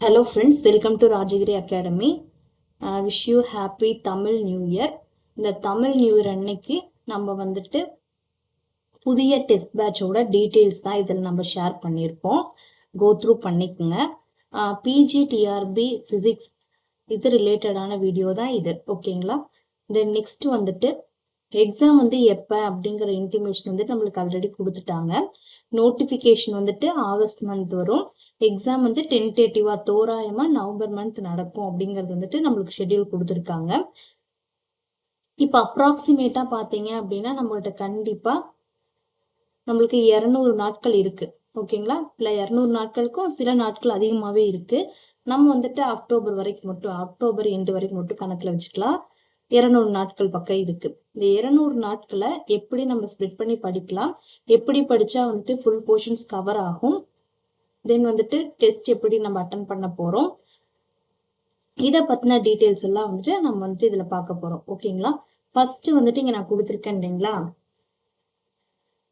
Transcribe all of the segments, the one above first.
Hello friends, welcome to Rajagiri Academy. Wish you happy Tamil New Year. இந்த Tamil new year அன்னைக்கு நம்ம வந்துட்டு புதிய டெஸ்ட் பேட்சோட டீட்டெயில்ஸ் தான் இதில் நம்ம ஷேர் பண்ணியிருப்போம். கோ த்ரூ பண்ணிக்கோங்க. பிஜி டிஆர்பி ஃபிசிக்ஸ் இது ரிலேட்டடான வீடியோ தான் இது, ஓகேங்களா? தென் நெக்ஸ்ட் வந்துட்டு எக்ஸாம் வந்து எப்போ அப்படிங்கிற இன்டிமேஷன் வந்துட்டு நம்மளுக்கு ஆல்ரெடி கொடுத்துட்டாங்க. நோட்டிஃபிகேஷன் வந்துட்டு ஆகஸ்ட் மந்த் வரும். எக்ஸாம் வந்து டென்டேட்டிவா தோராயமா நவம்பர் மந்த் நடக்கும் அப்படிங்கிறது வந்துட்டு நம்மளுக்கு ஷெட்யூல் கொடுத்துருக்காங்க. இப்போ அப்ராக்சிமேட்டா பார்த்தீங்க அப்படின்னா நம்மகிட்ட கண்டிப்பா நம்மளுக்கு 200 நாட்கள் இருக்கு, ஓகேங்களா? இல்லை 200 நாட்களுக்கும் சில நாட்கள் அதிகமாகவே இருக்கு. நம்ம வந்துட்டு அக்டோபர் வரைக்கும் மட்டும், அக்டோபர் எண்டு வரைக்கும் மட்டும் கணக்கில் வச்சுக்கலாம். 200 நாட்கள் பக்கம் இருக்கு. இந்த 200 நாட்களை எப்படி நம்ம ஸ்ப்ளிட் பண்ணி படிக்கலாம், எப்படி படிச்சா வந்துட்டு ஃபுல் போர்ஷன்ஸ் கவர் ஆகும், தென் வந்துட்டு டெஸ்ட் எப்படி நம்ம அட்டன் பண்ண போறோம், இதை பத்தின டீட்டெயில்ஸ் எல்லாம் வந்துட்டு நம்ம வந்துட்டு இதுல பார்க்க போறோம், ஓகேங்களா? ஃபர்ஸ்ட் வந்துட்டு இங்க நான் கொடுத்துருக்கேன் இல்லைங்களா?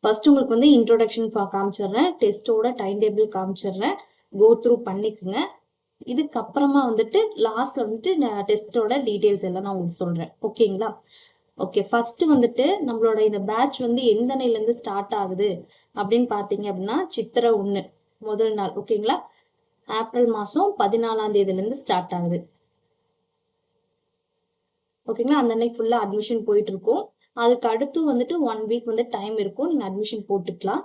ஃபர்ஸ்ட் உங்களுக்கு வந்து இன்ட்ரோடக்ஷன் காமிச்சிடுறேன், டெஸ்டோட டைம் டேபிள் காமிச்சிடுறேன், கோ த்ரூ பண்ணிக்கோங்க. இதுக்கப்புறமா வந்துட்டு லாஸ்ட்ல வந்துட்டு டெஸ்டோட டீட்டெயில்ஸ் எல்லாம் நான் உங்களுக்கு சொல்றேன், ஓகேங்களா? ஓகே, ஃபர்ஸ்ட் வந்துட்டு நம்மளோட இந்த பேட்ச் வந்து எந்த நாள்ல இருந்து ஸ்டார்ட் ஆகுது அப்படின்னு பாத்தீங்க அப்படின்னா சித்திரை 1 முதல் நாள், ஓகேங்களா? ஏப்ரல் மாசம் 14ஆம் தேதியில இருந்து ஸ்டார்ட் ஆகுது, ஓகேங்களா? அந்த அன்னைக்கு ஃபுல்லா அட்மிஷன் போயிட்டு இருக்கும். அதுக்கு அடுத்து வந்துட்டு 1 வீக் வந்து டைம் இருக்கும், நீங்க அட்மிஷன் போட்டுக்கலாம்.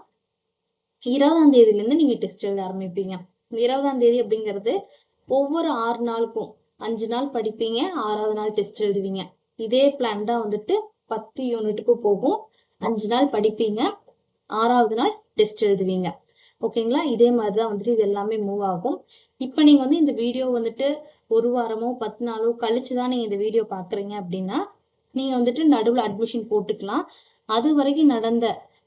20ஆம் தேதியில இருந்து நீங்க டெஸ்ட் எழுத ஆரம்பிப்பீங்க. 20ஆம் தேதி அப்படிங்கிறது ஒவ்வொரு 6 நாளுக்கும் 5 நாள் படிப்பீங்க, 6ஆவது நாள் டெஸ்ட் எழுதுவீங்க. இதே பிளான் தான் வந்துட்டு 10 யூனிட்டுக்கு போகும். 5 நாள் படிப்பீங்க, 6ஆவது நாள் டெஸ்ட் எழுதுவீங்க, ஓகேங்களா? இதே மாதிரிதான் வந்துட்டு இது எல்லாமே மூவ் ஆகும். இப்ப நீங்க வந்து இந்த வீடியோ வந்துட்டு 1 வாரமோ 10 நாளோ கழிச்சுதான் நீங்க இந்த வீடியோ பாக்குறீங்க அப்படின்னா நீங்க வந்துட்டு நடுவில் அட்மிஷன் போட்டுக்கலாம். அது வரைக்கும்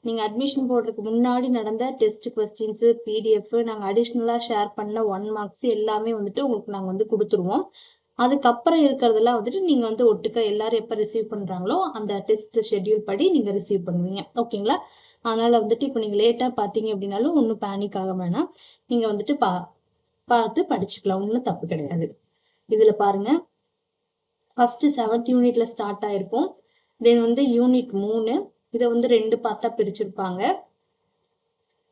நீங்க அட்மிஷன் போடுறதுக்கு முன்னாடி நடந்த டெஸ்ட் கொஸ்டின்ஸ் பிடிஎஃப் நாங்க அடிஷ்னலா ஷேர் பண்ண 1 மார்க்ஸ் எல்லாமே வந்துட்டு உங்களுக்கு நாங்க வந்து கொடுத்துருவோம். அதுக்கப்புறம் இருக்கிறதெல்லாம் வந்துட்டு நீங்க வந்து ஒட்டுக்க எல்லாரும் எப்ப ரிசீவ் பண்றாங்களோ அந்த டெஸ்ட் ஷெட்யூல் படி நீங்க ரிசீவ் பண்ணுவீங்க, ஓகேங்களா? அதனால வந்துட்டு இப்போ நீங்க லேட்டா பாத்தீங்க அப்படின்னாலும் ஒன்றும் பேனிக் ஆக வேணாம். நீங்க வந்துட்டு பார்த்து படிச்சுக்கலாம், ஒன்றும் தப்பு கிடையாது. இதுல பாருங்க, ஃபர்ஸ்ட் 7th யூனிட்ல ஸ்டார்ட் ஆயிருக்கும். தென் வந்து யூனிட் 3 இதை வந்து 2 பார்ட்டா பிரிச்சிருப்பாங்க.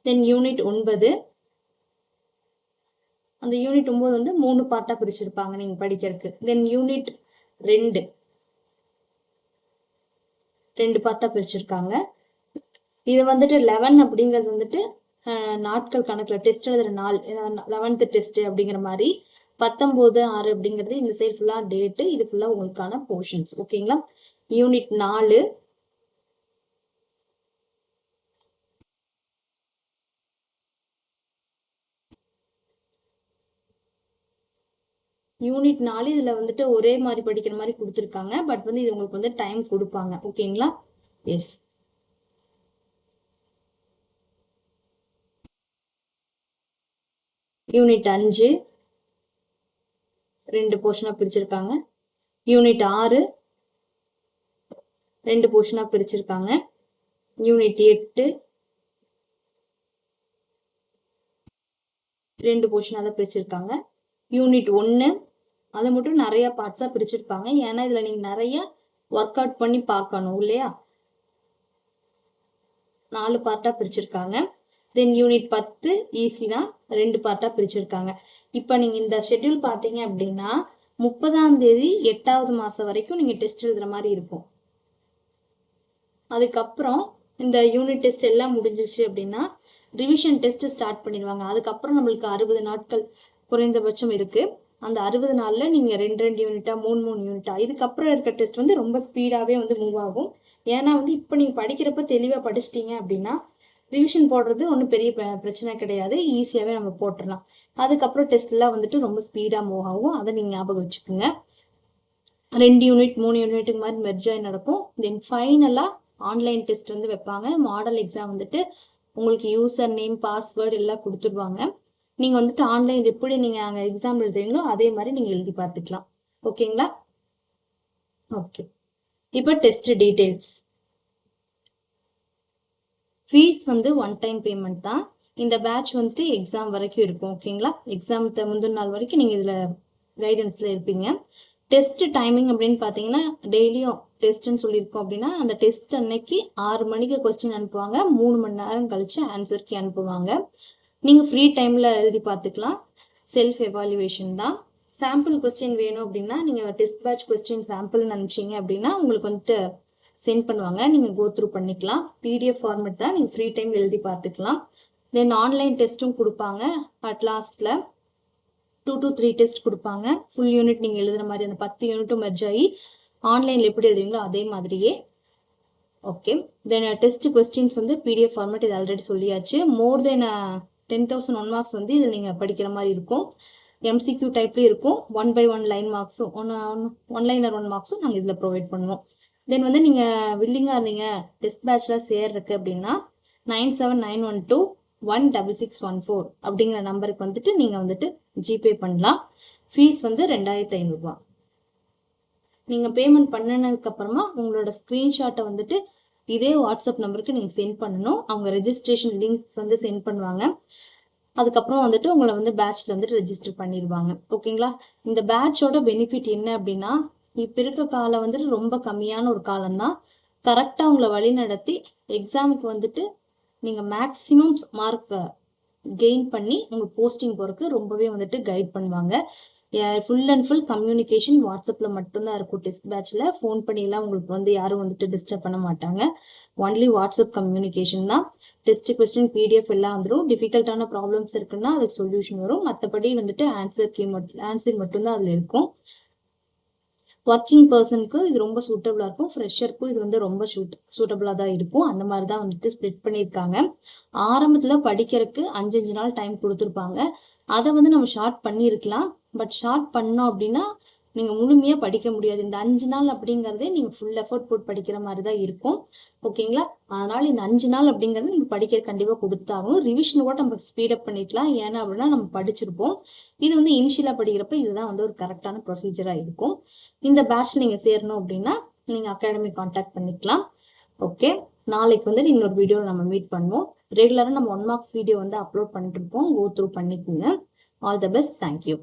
தென் யூனிட் 9, அந்த யூனிட் 9 வந்து 3 பார்ட்டா பிரிச்சிருப்பாங்க நீங்க படிக்கிறதுக்கு. தென் யூனிட் 2 பார்ட்டா பிரிச்சிருக்காங்க. இது வந்துட்டு 11 அப்படிங்கிறது வந்துட்டு நாட்கள் கணக்குல டெஸ்ட் எழுதுற நாள், 11th டெஸ்ட் அப்படிங்கிற மாதிரி. 19/6 அப்படிங்கிறது இந்த சைடு ஃபுல்லா டேட்டு, இது ஃபுல்லா உங்களுக்கான போர்ஷன்ஸ், ஓகேங்களா? யூனிட் 4 இதுல வந்துட்டு ஒரே மாதிரி படிக்கிற மாதிரி கொடுத்துருக்காங்க. பட் வந்து இது உங்களுக்கு வந்து டைம் கொடுப்பாங்க, ஓகேங்களா? எஸ். யூனிட் 5 2 போர்ஷனா பிரிச்சிருக்காங்க. யூனிட் 6 2 போர்ஷனா பிரிச்சிருக்காங்க. யூனிட் 8 2 போர்ஷனா தான் பிரிச்சிருக்காங்க. யூனிட் 1 அதை மட்டும் நிறைய பார்ட்ஸா பிரிச்சிருப்பாங்க, ஏன்னா இதுல நீங்க நிறைய ஒர்க் அவுட் பண்ணி பார்க்கணும் இல்லையா? 4 பார்ட்டா பிரிச்சிருக்காங்க. தென் யூனிட் 10 ஈஸி தான், 2 பார்ட்டா பிரிச்சிருக்காங்க. இப்ப நீங்க இந்த ஷெட்யூல் பாத்தீங்க அப்படின்னா 30ஆம் தேதி 8வது மாசம் வரைக்கும் நீங்க டெஸ்ட் எழுதுற மாதிரி இருக்கும். அதுக்கப்புறம் இந்த யூனிட் டெஸ்ட் எல்லாம் முடிஞ்சிருச்சு அப்படின்னா ரிவிஷன் டெஸ்ட் ஸ்டார்ட் பண்ணிடுவாங்க. அதுக்கப்புறம் நம்மளுக்கு 60 நாட்கள் குறைந்தபட்சம் இருக்கு. அந்த 60 நாள்ல நீங்க 2 யூனிட்டா 3 யூனிட்டா இதுக்கப்புறம் இருக்க டெஸ்ட் வந்து ரொம்ப ஸ்பீடாவே வந்து மூவ் ஆகும். ஏன்னா வந்து இப்ப நீங்க படிக்கிறப்ப தெளிவா படிச்சிட்டீங்க அப்படின்னா ரிவிஷன் போடுறது ஒன்றும் பெரிய பிரச்சனை கிடையாது, ஈஸியாவே நம்ம போட்டுடலாம். அதுக்கப்புறம் டெஸ்ட் எல்லாம் வந்துட்டு ரொம்ப ஸ்பீடா மூவ் ஆகும், அதை நீங்க ஞாபகம் வச்சுக்கோங்க. 2 யூனிட் 3 யூனிட்டுக்கு மாதிரி மெர்ஜ் ஆகி நடக்கும். தென் ஃபைனலா ஆன்லைன் டெஸ்ட் வந்து வைப்பாங்க. மாடல் எக்ஸாம் வந்துட்டு உங்களுக்கு யூசர் நேம் பாஸ்வேர்டு எல்லாம் கொடுத்துடுவாங்க. நீங்க வந்துட்டு ஆன்லைன் எப்படி நீங்க அங்க எக்ஸாம் எழுதுறீங்களோ அதே மாதிரி நீங்க எழுதி பார்த்துக்கலாம், ஓகேங்களா? ஓகே, இப்போ டெஸ்ட் டீடைல்ஸ். ஃபீஸ் வந்து 1 டைம் பேமெண்ட் தான். இந்த பேட்ச் வந்துட்டு எக்ஸாம் வரைக்கும் இருக்கும். ஓகேங்களா? எக்ஸாம் முந்தின நாள் வரைக்கும் நீங்கள் இதில் கைடன்ஸில் இருப்பீங்க. டெஸ்ட் டைமிங் அப்படின்னு பார்த்தீங்கன்னா டெய்லியும் டெஸ்ட்னு சொல்லியிருக்கோம் அப்படின்னா அந்த டெஸ்ட் அன்னைக்கு 6 மணிக்கு கொஸ்டின் அனுப்புவாங்க. 3 மணி நேரம் கழிச்சு ஆன்சருக்கு அனுப்புவாங்க. நீங்கள் ஃப்ரீ டைமில் எழுதி பார்த்துக்கலாம். செல்ஃப் எவாலுவேஷன் தான். சாம்பிள் கொஸ்டின் வேணும் அப்படின்னா நீங்கள் டெஸ்ட் பேட்ச் கொஸ்டின் சாம்பிள்னு அனுப்பிச்சிங்க அப்படின்னா உங்களுக்கு வந்துட்டு சென்ட் பண்ணுவாங்க. நீங்கள் கோ த்ரூ பண்ணிக்கலாம். பிடிஎஃப் ஃபார்மேட் தான். நீங்கள் ஃப்ரீ டைம் எழுதி பார்த்துக்கலாம். தென் ஆன்லைன் டெஸ்ட்டும் கொடுப்பாங்க. அட் லாஸ்ட்டில் 2 to 3 டெஸ்ட் கொடுப்பாங்க. ஃபுல் யூனிட் நீங்கள் எழுதுகிற மாதிரி அந்த 10 யூனிட்டும் மெர்ஜ் ஆகி ஆன்லைனில் எப்படி எழுதுவீங்களோ அதே மாதிரியே. ஓகே, தென் டெஸ்ட் கொஸ்டின்ஸ் வந்து பிடிஎஃப் ஃபார்மேட் இது ஆல்ரெடி சொல்லியாச்சு. மோர் தென் 10,000 1 மார்க்ஸ் வந்து இதில் நீங்கள் படிக்கிற மாதிரி இருக்கும். எம்சிக்யூ டைப்லேயும் இருக்கும். 1 by 1 லைன் மார்க்ஸும் ஒன் லைனர் 1 மார்க்ஸும் நாங்கள் இதில் ப்ரொவைட் பண்ணுவோம். தென் வந்து நீங்கள் வில்லிங்காக இருந்தீங்க டெஸ்ட் பேட்சில் சேர்றதுக்கு அப்படின்னா 9791216614 அப்படிங்கிற நம்பருக்கு வந்துட்டு நீங்கள் வந்துட்டு ஜிபே பண்ணலாம். ஃபீஸ் வந்து 2500 ரூபா. நீங்கள் பேமெண்ட் பண்ணினதுக்கப்புறமா உங்களோட ஸ்க்ரீன்ஷாட்டை வந்துட்டு இதே வாட்ஸ்அப் நம்பருக்கு நீங்கள் சென்ட் பண்ணணும். அவங்க ரெஜிஸ்ட்ரேஷன் லிங்க் வந்து சென்ட் பண்ணுவாங்க. அதுக்கப்புறம் வந்துட்டு உங்களை வந்து பேட்ச்ல வந்துட்டு ரெஜிஸ்டர் பண்ணிடுவாங்க. ஓகேங்களா? இந்த பேட்சோட பெனிஃபிட் என்ன அப்படின்னா இப்போ இருக்க காலம் வந்துட்டு ரொம்ப கம்மியான ஒரு காலம்தான். கரெக்டாக உங்களை வழி நடத்தி எக்ஸாமுக்கு வந்துட்டு நீங்கள் மேக்ஸிமம் மார்க் கெயின் பண்ணி உங்களுக்கு போஸ்டிங் போகிறதுக்கு ரொம்பவே வந்துட்டு கைட் பண்ணுவாங்க. ஃபுல் அண்ட் ஃபுல் கம்யூனிகேஷன் வாட்ஸ்அப்பில் மட்டும்தான் இருக்கும். டெஸ்ட் பேட்சில் ஃபோன் பண்ணிலாம் உங்களுக்கு வந்து யாரும் வந்துட்டு டிஸ்டர்ப் பண்ண மாட்டாங்க. ஒன்லி வாட்ஸ்அப் கம்யூனிகேஷன் தான். டெஸ்ட் கொஸ்டின் பிடிஎஃப் எல்லாம் வந்துடும். டிஃபிகல்ட்டான ப்ராப்ளம்ஸ் இருக்குன்னா அதுக்கு சொல்யூஷன் வரும். மற்றபடி வந்துட்டு ஆன்சர் மட்டும்தான் அதில் இருக்கும். ஒர்க்கிங் பர்சனுக்கு இது ரொம்ப சூட்டபிளாக இருக்கும். ஃப்ரெஷருக்கும் இது வந்து ரொம்ப சூட்டபிளாக தான் இருக்கும். அந்த மாதிரி தான் வந்துட்டு ஸ்ப்ளிட் பண்ணியிருக்காங்க. ஆரம்பத்தில் படிக்கிறதுக்கு 5 நாள் டைம் கொடுத்துருப்பாங்க. அதை வந்து நம்ம ஷார்ட் பண்ணியிருக்கலாம். பட் ஷார்ட் பண்ணோம் அப்படின்னா நீங்கள் முழுமையாக படிக்க முடியாது. இந்த 5 நாள் அப்படிங்கிறதே நீங்கள் ஃபுல் எஃபர்ட் போட்டு படிக்கிற மாதிரி தான் இருக்கும். ஓகேங்களா? அதனால் இந்த 5 நாள் அப்படிங்கிறது நம்ம படிக்கிற கண்டிப்பாக கொடுத்தாகணும். ரிவிஷன் கூட நம்ம ஸ்பீடப் பண்ணிக்கலாம். ஏன்னா அப்படின்னா நம்ம படிச்சிருப்போம். இது வந்து இனிஷியலாக படிக்கிறப்ப இதுதான் வந்து ஒரு கரெக்டான ப்ரொசீஜராக இருக்கும். இந்த பேட்ச் நீங்கள் சேரணும் அப்படின்னா நீங்கள் அகாடமி கான்டாக்ட் பண்ணிக்கலாம். ஓகே, நாளைக்கு வந்து இன்னொரு வீடியோவில் நம்ம மீட் பண்ணுவோம். ரெகுலராக நம்ம 1 மார்க்ஸ் வீடியோ வந்து அப்லோட் பண்ணிட்டு இருப்போம். கோ த்ரூ பண்ணிக்கோங்க. All the best. தேங்க்யூ.